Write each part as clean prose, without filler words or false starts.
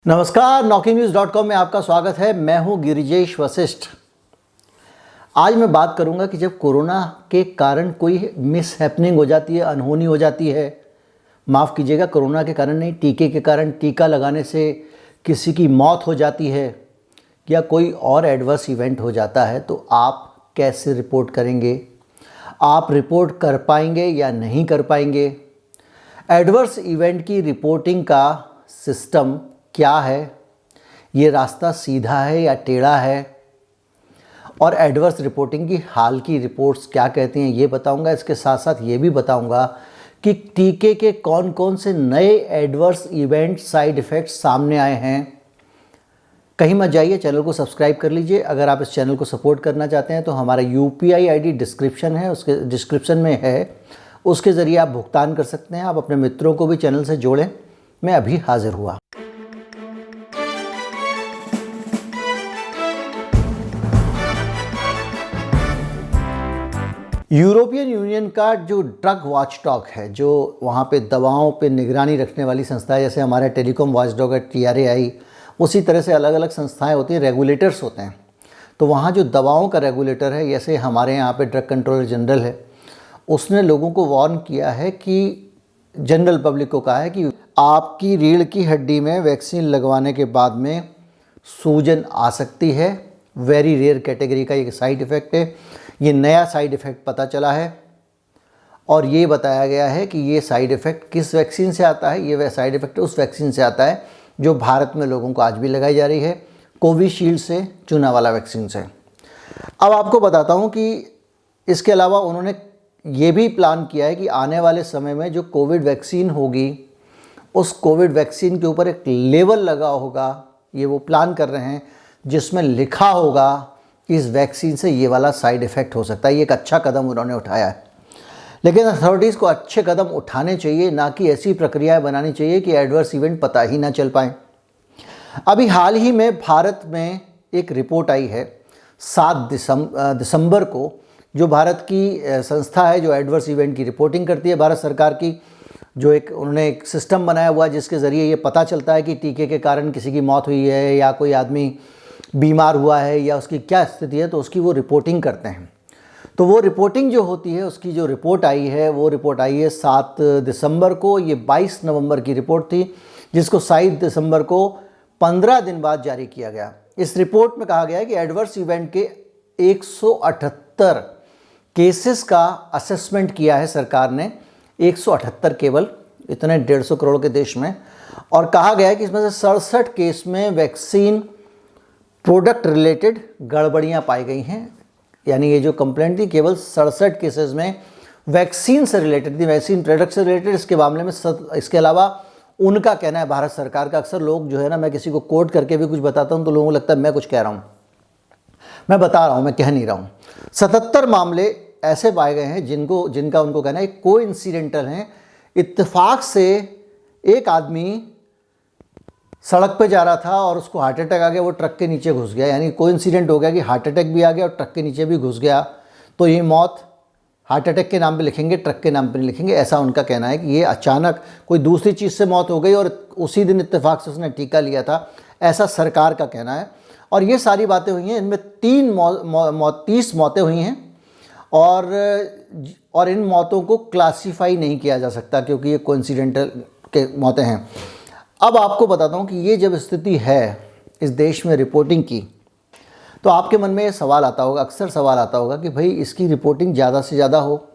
नमस्कार, NaukriNews.com में आपका स्वागत है। मैं हूं गिरिजेश वशिष्ठ। आज मैं बात करूंगा कि जब कोरोना के कारण कोई मिसहैपनिंग हो जाती है, अनहोनी हो जाती है, माफ़ कीजिएगा, कोरोना के कारण नहीं, टीके के कारण, टीका लगाने से किसी की मौत हो जाती है या कोई और एडवर्स इवेंट हो जाता है, तो आप कैसे रिपोर्ट करेंगे? आप रिपोर्ट कर पाएंगे या नहीं कर पाएंगे? एडवर्स इवेंट की रिपोर्टिंग का सिस्टम क्या है? ये रास्ता सीधा है या टेढ़ा है? और एडवर्स रिपोर्टिंग की हाल की रिपोर्ट्स क्या कहती हैं, ये बताऊंगा। इसके साथ साथ ये भी बताऊंगा कि टीके के कौन कौन से नए एडवर्स इवेंट साइड इफ़ेक्ट्स सामने आए हैं। कहीं मत जाइए, चैनल को सब्सक्राइब कर लीजिए। अगर आप इस चैनल को सपोर्ट करना चाहते हैं तो हमारा UPI ID डिस्क्रिप्शन है, उसके डिस्क्रिप्शन में है, उसके ज़रिए आप भुगतान कर सकते हैं। आप अपने मित्रों को भी चैनल से जोड़ें। मैं अभी हाजिर हुआ। यूरोपियन यूनियन का जो ड्रग वॉचडॉग है, जो वहाँ पे दवाओं पे निगरानी रखने वाली संस्था है, जैसे हमारे टेलीकॉम वॉचडॉग है TRAI, उसी तरह से अलग अलग संस्थाएं होती हैं, रेगुलेटर्स होते हैं। तो वहाँ जो दवाओं का रेगुलेटर है, जैसे हमारे यहाँ पे ड्रग कंट्रोलर जनरल है, उसने लोगों को वार्न किया है कि जनरल पब्लिक को कहा है कि आपकी रीढ़ की हड्डी में वैक्सीन लगवाने के बाद में सूजन आ सकती है। वेरी रेयर कैटेगरी का एक साइड इफ़ेक्ट है। ये नया साइड इफ़ेक्ट पता चला है और ये बताया गया है कि ये साइड इफ़ेक्ट किस वैक्सीन से आता है। ये वह साइड इफ़ेक्ट उस वैक्सीन से आता है जो भारत में लोगों को आज भी लगाई जा रही है, कोविशील्ड से, चूना वाला वैक्सीन से। अब आपको बताता हूँ कि इसके अलावा उन्होंने ये भी प्लान किया है कि आने वाले समय में जो कोविड वैक्सीन होगी, उस कोविड वैक्सीन के ऊपर एक लेबल लगा होगा, ये वो प्लान कर रहे हैं, जिसमें लिखा होगा इस वैक्सीन से ये वाला साइड इफ़ेक्ट हो सकता है। ये एक अच्छा कदम उन्होंने उठाया है, लेकिन अथॉरिटीज़ को अच्छे कदम उठाने चाहिए, ना कि ऐसी प्रक्रियाएं बनानी चाहिए कि एडवर्स इवेंट पता ही ना चल पाए। अभी हाल ही में भारत में एक रिपोर्ट आई है 7 दिसंबर को, जो भारत की संस्था है जो एडवर्स इवेंट की रिपोर्टिंग करती है, भारत सरकार की, जो उन्होंने एक सिस्टम बनाया हुआ है जिसके ज़रिए ये पता चलता है कि टीके के कारण किसी की मौत हुई है या कोई आदमी बीमार हुआ है या उसकी क्या स्थिति है, तो उसकी वो रिपोर्टिंग करते हैं। तो वो रिपोर्टिंग जो होती है, उसकी जो रिपोर्ट आई है, वो रिपोर्ट आई है 7 दिसंबर को। ये 22 नवंबर की रिपोर्ट थी, जिसको 7 दिसंबर को 15 दिन बाद जारी किया गया। इस रिपोर्ट में कहा गया है कि एडवर्स इवेंट के 178 केसेस का असेसमेंट किया है सरकार ने, 178 केवल, इतने 150 करोड़ के देश में। और कहा गया है कि इसमें से 67 केस में वैक्सीन प्रोडक्ट रिलेटेड गड़बड़ियाँ पाई गई हैं। यानी ये जो कंप्लेंट थी, केवल 67 केसेस में वैक्सीन से रिलेटेड थी, वैक्सीन प्रोडक्ट से रिलेटेड। इसके मामले में इसके अलावा उनका कहना है, भारत सरकार का, अक्सर लोग जो है ना, मैं किसी को कोट करके भी कुछ बताता हूँ तो लोगों को लगता है मैं कुछ कह रहा हूँ, मैं बता रहा हूँ, मैं कह नहीं रहा हूँ। 77 मामले ऐसे पाए गए हैं जिनका उनको कहना है कोइंसिडेंटल हैं। इत्तेफाक से एक आदमी सड़क पे जा रहा था और उसको हार्ट अटैक आ गया, वो ट्रक के नीचे घुस गया। यानी कोइंसिडेंट हो गया कि हार्ट अटैक भी आ गया और ट्रक के नीचे भी घुस गया। तो ये मौत हार्ट अटैक के नाम पे लिखेंगे, ट्रक के नाम पे नहीं लिखेंगे, ऐसा उनका कहना है कि ये अचानक कोई दूसरी चीज़ से मौत हो गई और उसी दिन इत्तेफाक से उसने टीका लिया था, ऐसा सरकार का कहना है। और ये सारी बातें हुई हैं, इनमें 30 मौतें हुई हैं और इन मौतों को क्लासीफाई नहीं किया जा सकता क्योंकि ये कोइंसिडेंटल के मौतें हैं। अब आपको बताता हूँ कि ये जब स्थिति है इस देश में रिपोर्टिंग की, तो आपके मन में ये सवाल आता होगा, अक्सर सवाल आता होगा कि भाई इसकी रिपोर्टिंग ज़्यादा से ज़्यादा हो।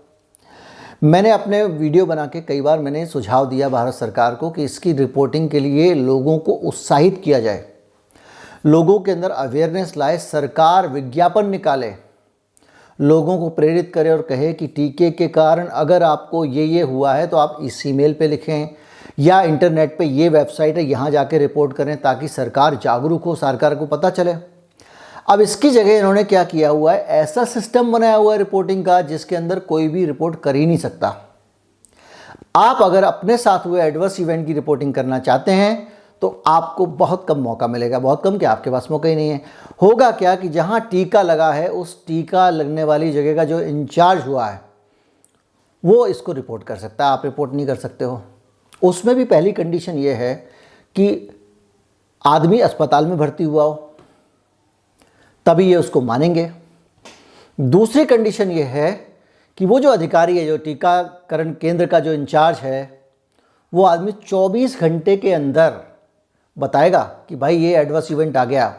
मैंने अपने वीडियो बना के कई बार मैंने सुझाव दिया भारत सरकार को कि इसकी रिपोर्टिंग के लिए लोगों को उत्साहित किया जाए, लोगों के अंदर अवेयरनेस लाए, सरकार विज्ञापन निकाले, लोगों को प्रेरित करे और कहे कि टीके के कारण अगर आपको ये हुआ है तो आप इस ईमेल पे लिखें या इंटरनेट पे ये वेबसाइट है, यहाँ जाके रिपोर्ट करें, ताकि सरकार जागरूक हो, सरकार को पता चले। अब इसकी जगह इन्होंने क्या किया हुआ है, ऐसा सिस्टम बनाया हुआ है रिपोर्टिंग का जिसके अंदर कोई भी रिपोर्ट कर ही नहीं सकता। आप अगर अपने साथ हुए एडवर्स इवेंट की रिपोर्टिंग करना चाहते हैं तो आपको बहुत कम मौका मिलेगा, बहुत कम, कि आपके पास मौका ही नहीं है। होगा क्या कि जहाँ टीका लगा है, उस टीका लगने वाली जगह का जो इंचार्ज हुआ है वो इसको रिपोर्ट कर सकता है, आप रिपोर्ट नहीं कर सकते हो। उसमें भी पहली कंडीशन ये है कि आदमी अस्पताल में भर्ती हुआ हो, तभी ये उसको मानेंगे। दूसरी कंडीशन ये है कि वो जो अधिकारी है, जो टीकाकरण केंद्र का जो इंचार्ज है, वो आदमी 24 घंटे के अंदर बताएगा कि भाई ये एडवर्स इवेंट आ गया।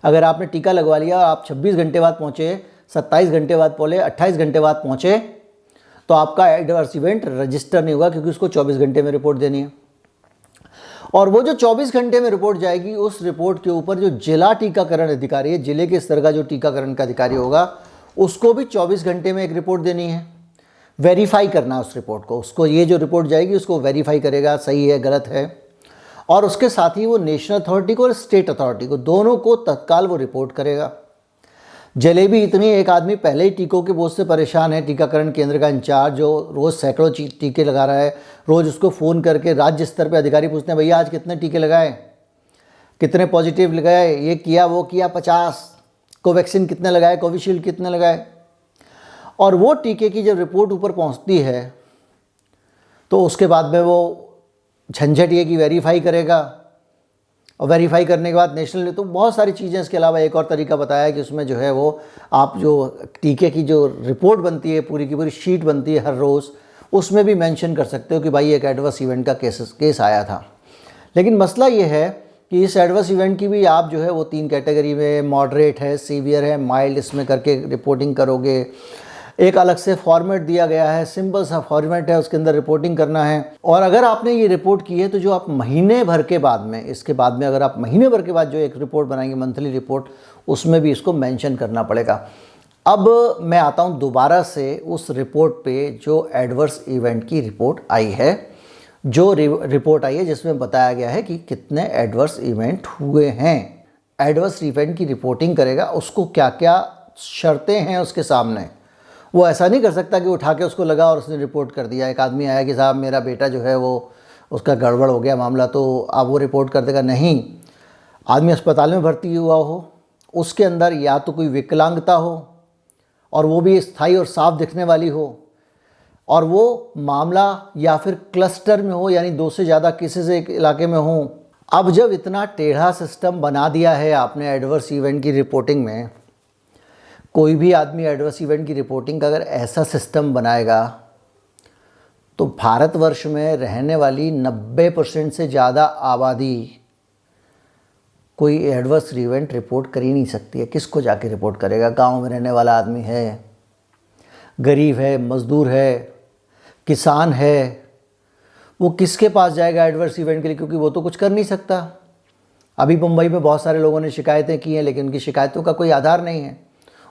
अगर आपने टीका लगवा लिया और आप 26 घंटे बाद पहुँचे, 27 घंटे बाद पहुँचे, 28 घंटे बाद पहुँचे, तो आपका एडवर्स इवेंट रजिस्टर नहीं होगा, क्योंकि उसको 24 घंटे में रिपोर्ट देनी है। और वो जो 24 घंटे में रिपोर्ट जाएगी, उस रिपोर्ट के ऊपर जो जिला टीकाकरण अधिकारी है, जिले के स्तर का जो टीकाकरण का अधिकारी होगा, उसको भी 24 घंटे में एक रिपोर्ट देनी है, वेरीफाई करना है उस रिपोर्ट को। उसको ये जो रिपोर्ट जाएगी उसको वेरीफाई करेगा, सही है गलत है, और उसके साथ ही वो नेशनल अथॉरिटी को और स्टेट अथॉरिटी को, दोनों को तत्काल वो रिपोर्ट करेगा। जलेबी इतनी, एक आदमी पहले ही टीकों के बोझ से परेशान है, टीकाकरण केंद्र का इंचार्ज जो रोज़ सैकड़ों टीके लगा रहा है, रोज़ उसको फ़ोन करके राज्य स्तर पे अधिकारी पूछते हैं, भैया आज कितने टीके लगाए, कितने पॉजिटिव लगाए, ये किया वो किया, 50, कोवैक्सीन कितने लगाए, कोविशील्ड कितने लगाए। और वो टीके की जब रिपोर्ट ऊपर पहुंचती है तो उसके बाद में वो झंझट ये कि वेरीफाई करेगा, और वेरीफाई करने के बाद नेशनल, तो बहुत सारी चीज़ें। इसके अलावा एक और तरीका बताया है कि उसमें जो है वो आप जो टीके की जो रिपोर्ट बनती है, पूरी की पूरी शीट बनती है हर रोज़, उसमें भी मेंशन कर सकते हो कि भाई एक एडवर्स इवेंट का केस आया था। लेकिन मसला ये है कि इस एडवर्स इवेंट की भी आप जो है वो 3 कैटेगरी में, मॉडरेट है, सीवियर है, माइल्ड, इसमें करके रिपोर्टिंग करोगे। एक अलग से फॉर्मेट दिया गया है, सिंपल सा फॉर्मेट है, उसके अंदर रिपोर्टिंग करना है। और अगर आपने ये रिपोर्ट की है तो जो आप महीने भर के बाद में, इसके बाद में अगर आप महीने भर के बाद जो एक रिपोर्ट बनाएंगे, मंथली रिपोर्ट, उसमें भी इसको मेंशन करना पड़ेगा। अब मैं आता हूँ दोबारा से उस रिपोर्ट पे जो एडवर्स इवेंट की रिपोर्ट आई है, जो रिपोर्ट आई है जिसमें बताया गया है कि कितने एडवर्स इवेंट हुए हैं। एडवर्स इवेंट की रिपोर्टिंग करेगा, उसको क्या क्या शर्तें हैं उसके सामने। वो ऐसा नहीं कर सकता कि उठा के उसको लगा और उसने रिपोर्ट कर दिया। एक आदमी आया कि साहब मेरा बेटा जो है वो, उसका गड़बड़ हो गया मामला, तो आप वो रिपोर्ट कर देगा, नहीं। आदमी अस्पताल में भर्ती हुआ हो, उसके अंदर या तो कोई विकलांगता हो, और वो भी स्थायी और साफ दिखने वाली हो, और वो मामला या फिर क्लस्टर में हो, यानी 2 से ज़्यादा केसेस एक इलाके में हों। अब जब इतना टेढ़ा सिस्टम बना दिया है आपने एडवर्स इवेंट की रिपोर्टिंग में, कोई भी आदमी एडवर्स इवेंट की रिपोर्टिंग का अगर ऐसा सिस्टम बनाएगा तो भारतवर्ष में रहने वाली 90% से ज़्यादा आबादी कोई एडवर्स इवेंट रिपोर्ट कर ही नहीं सकती है। किसको जाके रिपोर्ट करेगा? गांव में रहने वाला आदमी है, गरीब है, मज़दूर है, किसान है, वो किसके पास जाएगा एडवर्स इवेंट के लिए? क्योंकि वो तो कुछ कर नहीं सकता। अभी मुंबई में बहुत सारे लोगों ने शिकायतें की हैं, लेकिन उनकी शिकायतों का कोई आधार नहीं है।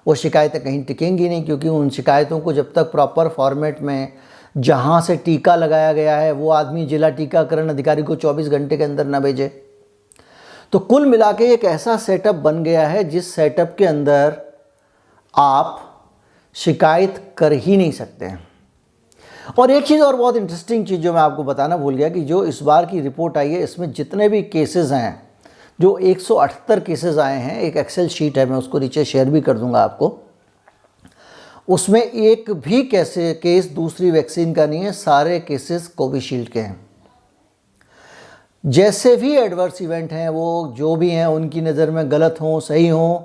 वो शिकायतें कहीं टिकेंगी नहीं, क्योंकि उन शिकायतों को जब तक प्रॉपर फॉर्मेट में, जहाँ से टीका लगाया गया है, वो आदमी जिला टीकाकरण अधिकारी को 24 घंटे के अंदर न भेजे। तो कुल मिला के एक ऐसा सेटअप बन गया है जिस सेटअप के अंदर आप शिकायत कर ही नहीं सकते हैं। और एक चीज़ और बहुत इंटरेस्टिंग चीज़ जो मैं आपको बताना भूल गया, कि जो इस बार की रिपोर्ट आई है, इसमें जितने भी केसेस हैं, जो 178 केसेस आए हैं, एक एक्सेल शीट है, मैं उसको नीचे शेयर भी कर दूंगा आपको, उसमें एक भी केस दूसरी वैक्सीन का नहीं है, सारे केसेस कोविशील्ड के हैं। जैसे भी एडवर्स इवेंट हैं, वो जो भी हैं, उनकी नज़र में गलत हों सही हों,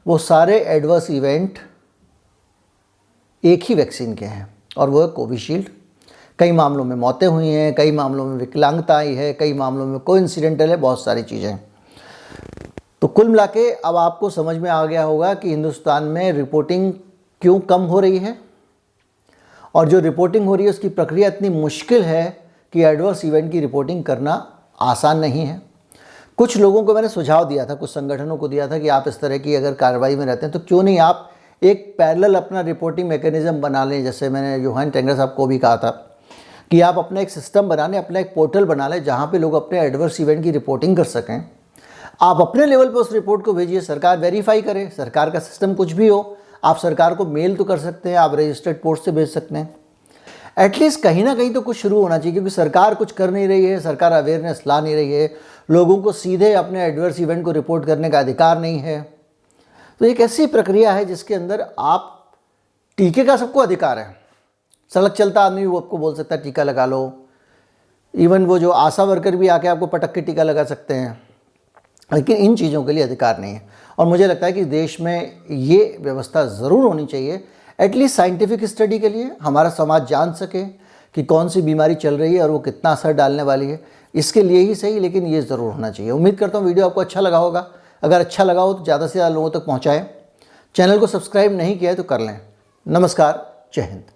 वो सारे एडवर्स इवेंट एक ही वैक्सीन के हैं, और वो है कोविशील्ड। कई मामलों में मौतें हुई हैं, कई मामलों में विकलांगता आई है, कई मामलों में कोइंसिडेंटल है, बहुत सारी चीज़ें। तो कुल मिला के अब आपको समझ में आ गया होगा कि हिंदुस्तान में रिपोर्टिंग क्यों कम हो रही है, और जो रिपोर्टिंग हो रही है उसकी प्रक्रिया इतनी मुश्किल है कि एडवर्स इवेंट की रिपोर्टिंग करना आसान नहीं है। कुछ लोगों को मैंने सुझाव दिया था, कुछ संगठनों को दिया था कि आप इस तरह की अगर कार्रवाई में रहते हैं तो क्यों नहीं आप एक पैरेलल अपना रिपोर्टिंग मैकेनिज्म बना लें। जैसे मैंने जोहान टेंगर साहब को भी कहा था कि आप अपना एक सिस्टम बना लें, अपना एक पोर्टल बना लें, जहाँ पे लोग अपने एडवर्स इवेंट की रिपोर्टिंग कर सकें। आप अपने लेवल पर उस रिपोर्ट को भेजिए, सरकार वेरीफाई करे। सरकार का सिस्टम कुछ भी हो, आप सरकार को मेल तो कर सकते हैं, आप रजिस्टर्ड पोस्ट से भेज सकते हैं। एटलीस्ट कहीं ना कहीं तो कुछ शुरू होना चाहिए, क्योंकि सरकार कुछ कर नहीं रही है, सरकार अवेयरनेस ला नहीं रही है, लोगों को सीधे अपने एडवर्स इवेंट को रिपोर्ट करने का अधिकार नहीं है। तो एक ऐसी प्रक्रिया है जिसके अंदर आप, टीके का सबको अधिकार है, सड़क चलता आदमी वो आपको बोल सकता है टीका लगा लो, इवन वो जो आशा वर्कर भी आके आपको पटक के टीका लगा सकते हैं। लेकिन इन चीज़ों के लिए अधिकार नहीं है। और मुझे लगता है कि देश में ये व्यवस्था ज़रूर होनी चाहिए, एटलीस्ट साइंटिफिक स्टडी के लिए, हमारा समाज जान सके कि कौन सी बीमारी चल रही है और वो कितना असर डालने वाली है, इसके लिए ही सही, लेकिन ये ज़रूर होना चाहिए। उम्मीद करता हूँ वीडियो आपको अच्छा लगा होगा। अगर अच्छा लगा हो तो ज़्यादा से ज़्यादा लोगों तक पहुँचाएँ। चैनल को सब्सक्राइब नहीं किया है तो कर लें। नमस्कार, जय हिंद।